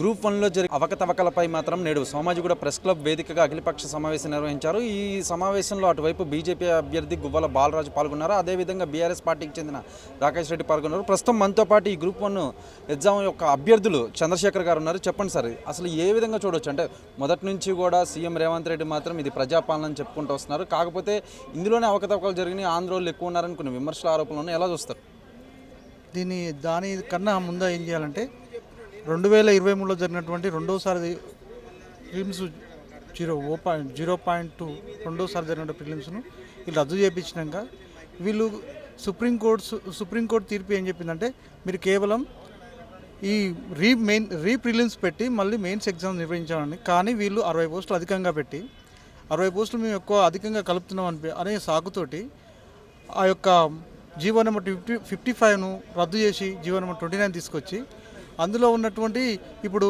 Group 1లో జరిగిన అవకతవకలపై మాత్రం నేడు సోమాజిగూడ ప్రెస్ క్లబ్ వేదికగా అఖిలపక్ష సమావేశం నిర్వహించారు. ఈ సమావేశంలో అటువైపు బీజేపీ అభ్యర్థి గువ్వల బాలరాజు పాల్గొన్నారు. అదేవిధంగా బీఆర్ఎస్ పార్టీకి చెందిన రాకేష్ రెడ్డి పాల్గొన్నారు. ప్రస్తుతం మనతో పాటు ఈ గ్రూప్ 1 ఎగ్జామ్ యొక్క అభ్యర్థులు చంద్రశేఖర్ గారు ఉన్నారు. చెప్పండి సార్, అసలు ఏ విధంగా చూడవచ్చు? అంటే మొదటి నుంచి కూడా సీఎం రేవంత్ రెడ్డి మాత్రం ఇది ప్రజాపాలన అని చెప్పుకుంటూ వస్తున్నారు. కాకపోతే ఇందులోనే అవకతవకలు జరిగినాయి, ఆంధ్రోళ్ళు ఎక్కువ ఉన్నారని కొన్ని విమర్శల ఆరోపణలను ఎలా చూస్తారు? దాని కన్నా ముందు ఏం చేయాలంటే 2023లో జరిగినటువంటి రెండోసారి ప్రిలిమ్స్ 0.2 రెండోసారి జరిగిన ప్రిలిమ్స్ను వీళ్ళు రద్దు చేయించినాక వీళ్ళు సుప్రీంకోర్టు తీర్పు ఏం చెప్పిందంటే మీరు కేవలం ఈ రీ ప్రిలిమ్స్ పెట్టి మళ్ళీ మెయిన్స్ ఎగ్జామ్ నిర్వహించామని, కానీ వీళ్ళు 60 పోస్టులు అధికంగా పెట్టి 60 పోస్టులు మేము ఎక్కువ అధికంగా కలుపుతున్నాం అనే సాకుతోటి ఆ యొక్క జీవో నెంబర్ 55ను రద్దు చేసి జీవో నెంబర్ 29 తీసుకొచ్చి అందులో ఉన్నటువంటి ఇప్పుడు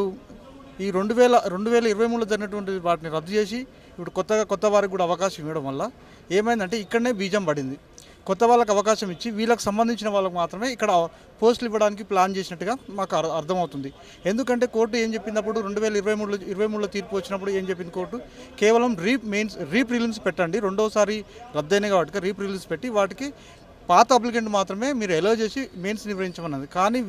ఈ 2023లో జరిగినటువంటి వాటిని రద్దు చేసి ఇప్పుడు కొత్త వారికి కూడా అవకాశం ఇవ్వడం వల్ల ఏమైందంటే ఇక్కడనే బీజం పడింది. కొత్త వాళ్ళకి అవకాశం ఇచ్చి వీళ్ళకి సంబంధించిన వాళ్ళకి మాత్రమే ఇక్కడ పోస్టులు ఇవ్వడానికి ప్లాన్ చేసినట్టుగా మాకు అర్థమవుతుంది. ఎందుకంటే కోర్టు ఏం చెప్పింది అప్పుడు 2023లో తీర్పు వచ్చినప్పుడు ఏం చెప్పింది కోర్టు? కేవలం రీ ప్రిలిమ్స్ పెట్టండి, రెండోసారి రద్దయినాయి కాబట్టి రీ ప్రిలిమ్స్ పెట్టి వాటికి పాత అప్లికెంట్ మాత్రమే మీరు ఎలో చేసి మెయిన్స్ నిర్వహించమన్నది. కానీ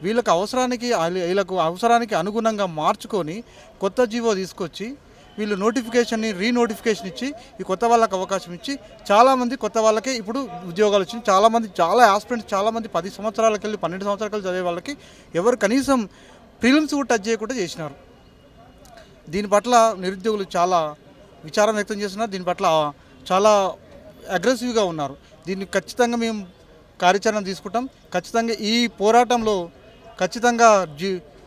వీళ్ళకి అవసరానికి అనుగుణంగా మార్చుకొని కొత్త జీవో తీసుకొచ్చి వీళ్ళు రీనోటిఫికేషన్ ఇచ్చి ఈ కొత్త వాళ్ళకి అవకాశం ఇచ్చి చాలామంది కొత్త వాళ్ళకే ఇప్పుడు ఉద్యోగాలు వచ్చింది. చాలా ఆస్పిరెంట్స్ చాలామంది 10 సంవత్సరాలకి వెళ్ళి 12 సంవత్సరాలకి చదివే వాళ్ళకి ఎవరు కనీసం ప్రిలిమ్స్ కూడా టచ్ చేయకుండా చేసినారు. దీని పట్ల నిరుద్యోగులు చాలా విచారం వ్యక్తం చేస్తున్నారు. దీని పట్ల చాలా అగ్రెసివ్గా ఉన్నారు. దీన్ని ఖచ్చితంగా మేము కార్యాచరణ తీసుకుంటాం. ఖచ్చితంగా ఈ పోరాటంలో ఖచ్చితంగా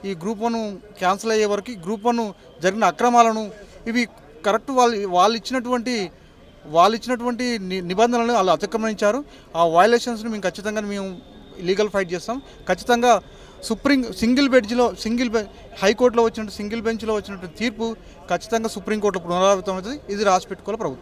ఈ గ్రూప్ 1 క్యాన్సిల్ అయ్యే వరకు గ్రూప్ 1 జరిగిన అక్రమాలను ఇవి కరెక్ట్ వాళ్ళు ఇచ్చినటువంటి నిబంధనలను వాళ్ళు అతిక్రమించారు. ఆ వయలేషన్స్ని మేము ఖచ్చితంగా లీగల్ ఫైట్ చేస్తాం. ఖచ్చితంగా హైకోర్టులో వచ్చినట్టు సింగిల్ బెంచ్లో వచ్చినట్టు తీర్పు ఖచ్చితంగా సుప్రీంకోర్టులో పునరావృతం అవుతుంది. ఇది రాసి పెట్టుకోవాలి ప్రభుత్వం.